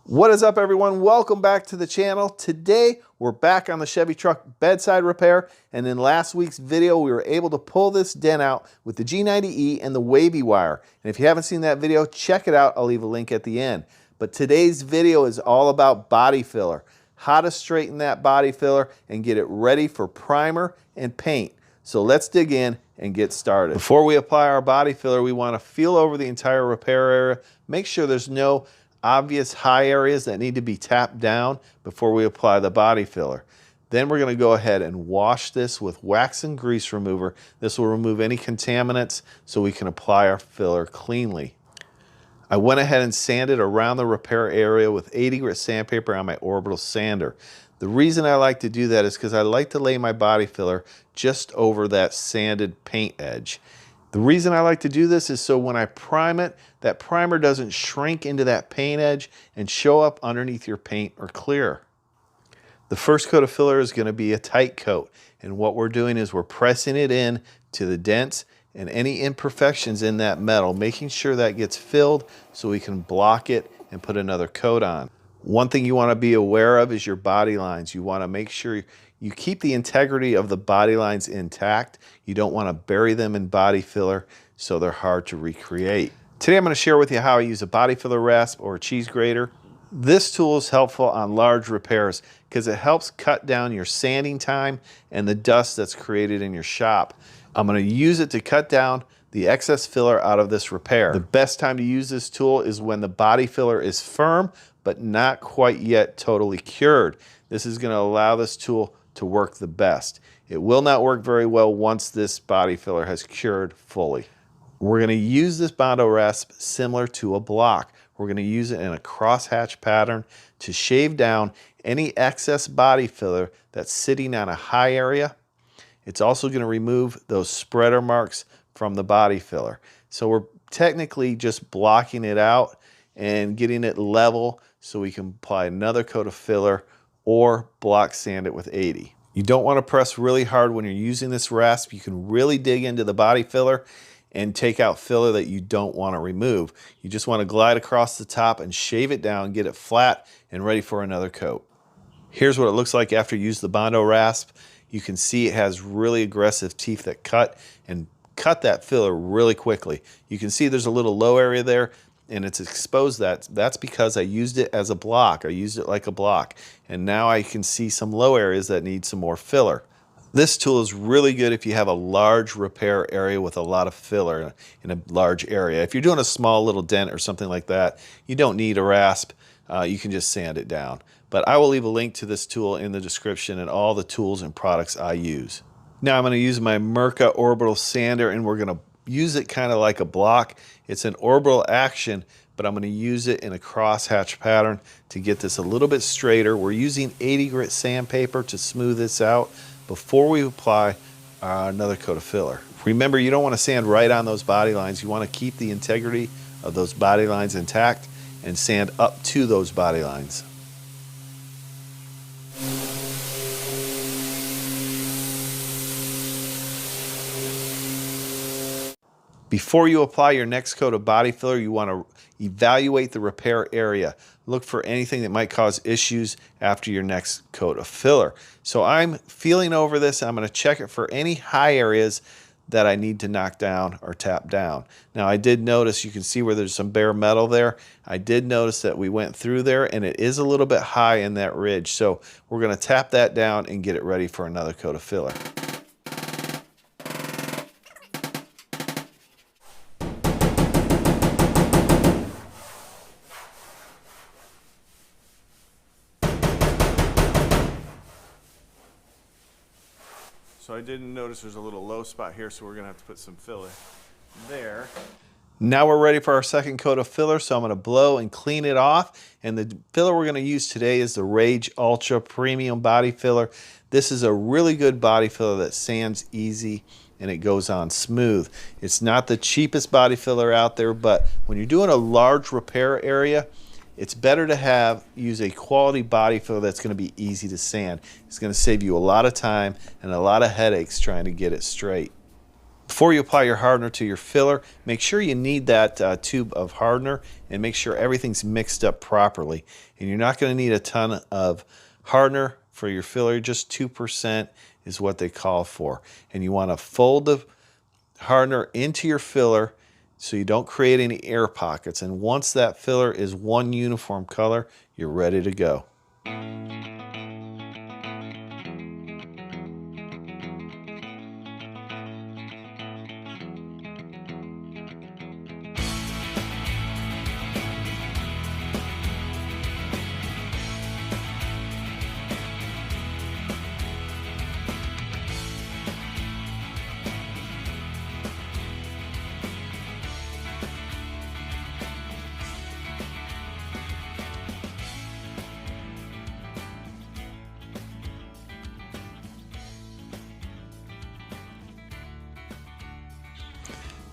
What is up, everyone? Welcome back to the channel. Today we're back on the Chevy truck bedside repair, and in last week's video we were able to pull this dent out with the G90E and the wavy wire. And if you haven't seen that video, check it out. I'll leave a link at the end. But today's video is all about body filler, how to straighten that body filler and get it ready for primer and paint. So let's dig in and get started. Before we apply our body filler, we want to feel over the entire repair area, make sure there's no obvious high areas that need to be tapped down before we apply the body filler. Then we're going to go ahead and wash this with wax and grease remover. This will remove any contaminants so we can apply our filler cleanly. I went ahead and sanded around the repair area with 80 grit sandpaper on my orbital sander. The reason I like to do that is because I like to lay my body filler just over that sanded paint edge. The reason I like to do this is so when I prime it, that primer doesn't shrink into that paint edge and show up underneath your paint or clear. The first coat of filler is going to be a tight coat, and what we're doing is we're pressing it in to the dents and any imperfections in that metal, making sure that gets filled so we can block it and put another coat on. One thing you want to be aware of is your body lines. You want to make sure you keep the integrity of the body lines intact. You don't want to bury them in body filler so they're hard to recreate. Today I'm going to share with you how I use a body filler rasp or a cheese grater. This tool is helpful on large repairs because it helps cut down your sanding time and the dust that's created in your shop. I'm going to use it to cut down the excess filler out of this repair. The best time to use this tool is when the body filler is firm but not quite yet totally cured. This is going to allow this tool to work the best. It will not work very well once this body filler has cured fully. We're going to use this Bondo rasp similar to a block. We're going to use it in a crosshatch pattern to shave down any excess body filler that's sitting on a high area. It's also going to remove those spreader marks from the body filler. So we're technically just blocking it out and getting it level so we can apply another coat of filler or block sand it with 80. You don't want to press really hard when you're using this rasp. You can really dig into the body filler and take out filler that you don't want to remove. You just want to glide across the top and shave it down, get it flat and ready for another coat. Here's what it looks like after you use the Bondo rasp. You can see it has really aggressive teeth that cut that filler really quickly. You can see there's a little low area there and it's exposed that. That's because I used it as a block. I used it like a block. And now I can see some low areas that need some more filler. This tool is really good if you have a large repair area with a lot of filler in a large area. If you're doing a small little dent or something like that, you don't need a rasp. You can just sand it down. But I will leave a link to this tool in the description and all the tools and products I use. Now I'm going to use my Mirka orbital sander and we're going to use it kind of like a block. It's an orbital action, but I'm going to use it in a crosshatch pattern to get this a little bit straighter. We're using 80 grit sandpaper to smooth this out before we apply another coat of filler. Remember, you don't want to sand right on those body lines. You want to keep the integrity of those body lines intact and sand up to those body lines. Before you apply your next coat of body filler, you want to evaluate the repair area. Look for anything that might cause issues after your next coat of filler. So I'm feeling over this. I'm going to check it for any high areas that I need to knock down or tap down. Now I did notice, you can see where there's some bare metal there. I did notice that we went through there and it is a little bit high in that ridge. So we're going to tap that down and get it ready for another coat of filler. So I didn't notice there's a little low spot here, so we're going to have to put some filler there. Now we're ready for our second coat of filler, so I'm going to blow and clean it off. And the filler we're going to use today is the Rage Ultra Premium Body Filler. This is a really good body filler that sands easy and it goes on smooth. It's not the cheapest body filler out there, but when you're doing a large repair area, it's better to use a quality body filler that's going to be easy to sand. It's going to save you a lot of time and a lot of headaches trying to get it straight. Before you apply your hardener to your filler, make sure you knead that tube of hardener and make sure everything's mixed up properly. And you're not going to need a ton of hardener for your filler, just 2% is what they call for. And you want to fold the hardener into your filler so you don't create any air pockets. And once that filler is one uniform color, you're ready to go.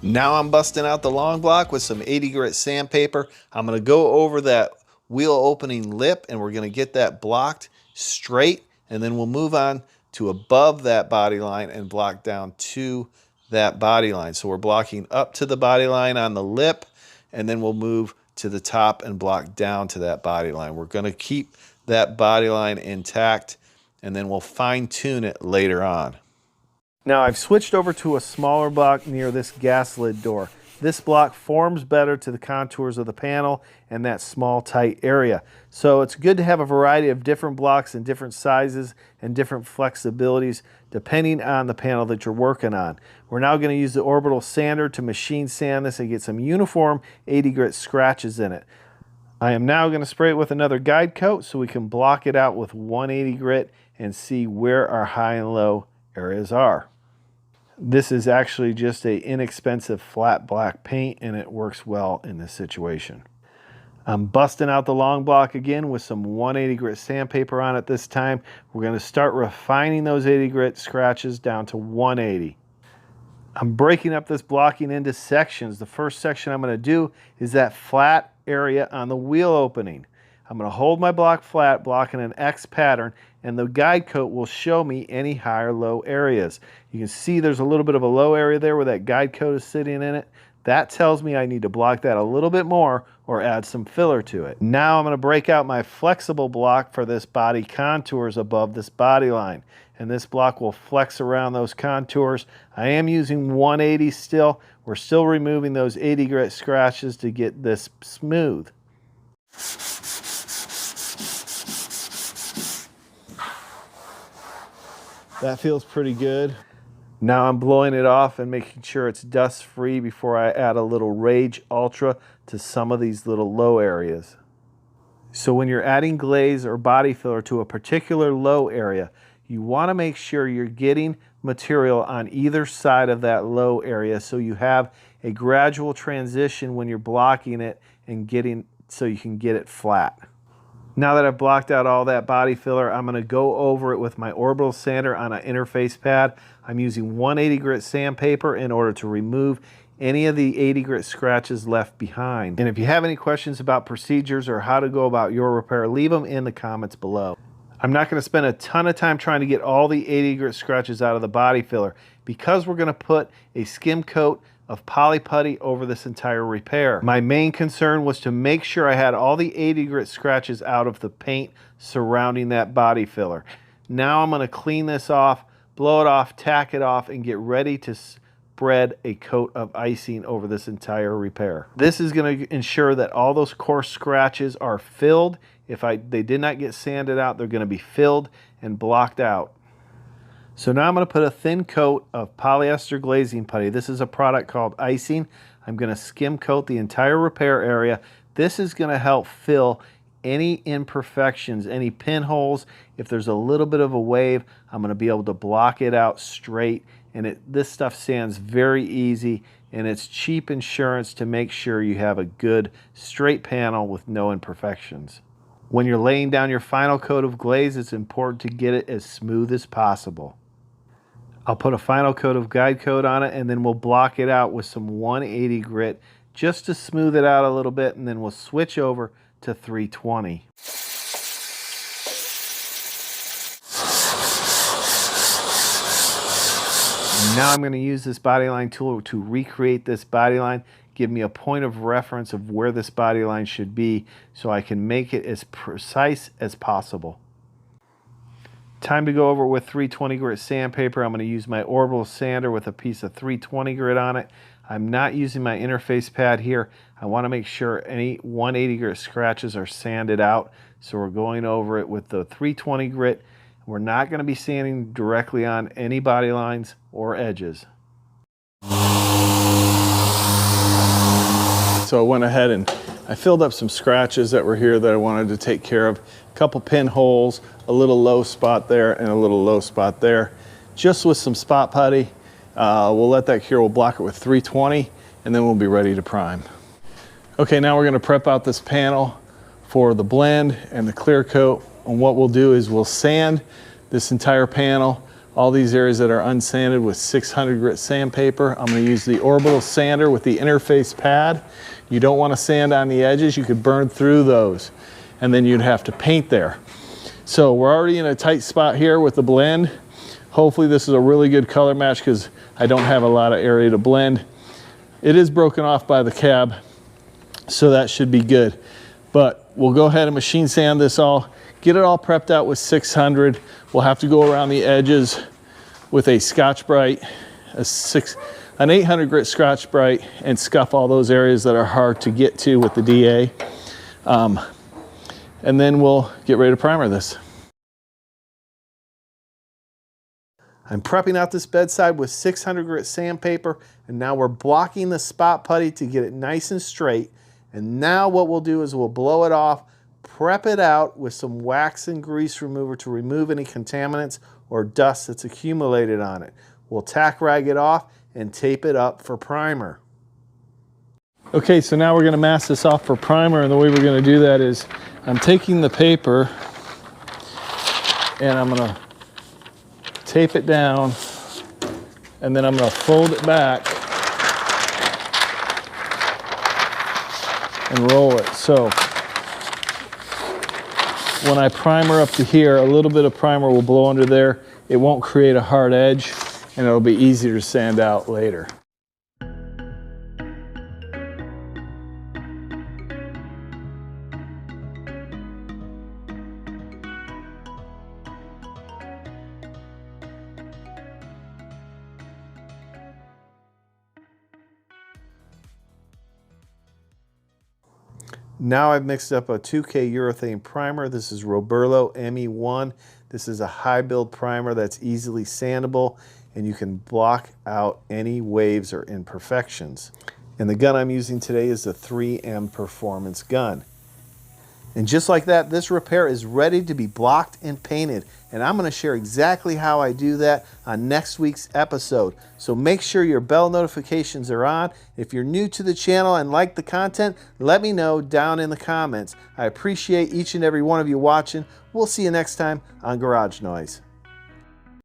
Now I'm busting out the long block with some 80 grit sandpaper. I'm going to go over that wheel opening lip and we're going to get that blocked straight, and then we'll move on to above that body line and block down to that body line. So we're blocking up to the body line on the lip, and then we'll move to the top and block down to that body line. We're going to keep that body line intact, and then we'll fine tune it later on. Now I've switched over to a smaller block near this gas lid door. This block forms better to the contours of the panel and that small tight area. So it's good to have a variety of different blocks in different sizes and different flexibilities depending on the panel that you're working on. We're now going to use the orbital sander to machine sand this and get some uniform 80 grit scratches in it. I am now going to spray it with another guide coat so we can block it out with 180 grit and see where our high and low areas are. This is actually just an inexpensive flat black paint and it works well in this situation. I'm busting out the long block again with some 180 grit sandpaper on it this time. We're going to start refining those 80 grit scratches down to 180. I'm breaking up this blocking into sections. The first section I'm going to do is that flat area on the wheel opening. I'm going to hold my block flat, blocking an X pattern, and the guide coat will show me any high or low areas. You can see there's a little bit of a low area there where that guide coat is sitting in it. That tells me I need to block that a little bit more or add some filler to it. Now I'm going to break out my flexible block for this body contours above this body line. And this block will flex around those contours. I am using 180 still. We're still removing those 80 grit scratches to get this smooth. That feels pretty good. Now I'm blowing it off and making sure it's dust free before I add a little Rage Ultra to some of these little low areas. So when you're adding glaze or body filler to a particular low area, you want to make sure you're getting material on either side of that low area so you have a gradual transition when you're blocking it and getting so you can get it flat. Now that I've blocked out all that body filler, I'm going to go over it with my orbital sander on an interface pad. I'm using 180 grit sandpaper in order to remove any of the 80 grit scratches left behind. And if you have any questions about procedures or how to go about your repair, leave them in the comments below. I'm not going to spend a ton of time trying to get all the 80 grit scratches out of the body filler because we're going to put a skim coat of poly putty over this entire repair. My main concern was to make sure I had all the 80 grit scratches out of the paint surrounding that body filler. Now I'm going to clean this off, blow it off, tack it off, and get ready to spread a coat of icing over this entire repair. This is going to ensure that all those coarse scratches are filled. If they did not get sanded out, they're going to be filled and blocked out. So now I'm going to put a thin coat of polyester glazing putty. This is a product called Icing. I'm going to skim coat the entire repair area. This is going to help fill any imperfections, any pinholes. If there's a little bit of a wave, I'm going to be able to block it out straight. And this stuff sands very easy, and it's cheap insurance to make sure you have a good straight panel with no imperfections. When you're laying down your final coat of glaze, it's important to get it as smooth as possible. I'll put a final coat of guide coat on it, and then we'll block it out with some 180 grit just to smooth it out a little bit, and then we'll switch over to 320. And now I'm going to use this bodyline tool to recreate this bodyline, give me a point of reference of where this bodyline should be so I can make it as precise as possible. Time to go over with 320 grit sandpaper. I'm going to use my orbital sander with a piece of 320 grit on it. I'm not using my interface pad here. I want to make sure any 180 grit scratches are sanded out. So we're going over it with the 320 grit. We're not going to be sanding directly on any body lines or edges. So I went ahead and I filled up some scratches that were here that I wanted to take care of. A couple pinholes, a little low spot there and a little low spot there. Just with some spot putty. We'll let that cure. We'll block it with 320 and then we'll be ready to prime. Okay, now we're going to prep out this panel for the blend and the clear coat. And what we'll do is we'll sand this entire panel, all these areas that are unsanded, with 600 grit sandpaper. I'm going to use the orbital sander with the interface pad. You don't want to sand on the edges. You could burn through those and then you'd have to paint there. So we're already in a tight spot here with the blend. Hopefully this is a really good color match because I don't have a lot of area to blend. It is broken off by the cab, so that should be good. But we'll go ahead and machine sand this all, get it all prepped out with 600. We'll have to go around the edges with a Scotch-Brite, an 800 grit Scotch-Brite, and scuff all those areas that are hard to get to with the DA. And then we'll get ready to primer this. I'm prepping out this bedside with 600 grit sandpaper, and now we're blocking the spot putty to get it nice and straight. And now what we'll do is we'll blow it off, prep it out with some wax and grease remover to remove any contaminants or dust that's accumulated on it. We'll tack rag it off and tape it up for primer. Okay, so now we're going to mask this off for primer, and the way we're going to do that is I'm taking the paper and I'm going to tape it down, and then I'm going to fold it back and roll it. So when I primer up to here, a little bit of primer will blow under there. It won't create a hard edge, and it'll be easier to sand out later. Now I've mixed up a 2K urethane primer. This is Roberlo ME1. This is a high build primer that's easily sandable, and you can block out any waves or imperfections. And the gun I'm using today is the 3M Performance gun. And just like that, this repair is ready to be blocked and painted. And I'm going to share exactly how I do that on next week's episode. So make sure your bell notifications are on. If you're new to the channel and like the content, let me know down in the comments. I appreciate each and every one of you watching. We'll see you next time on Garage Noise.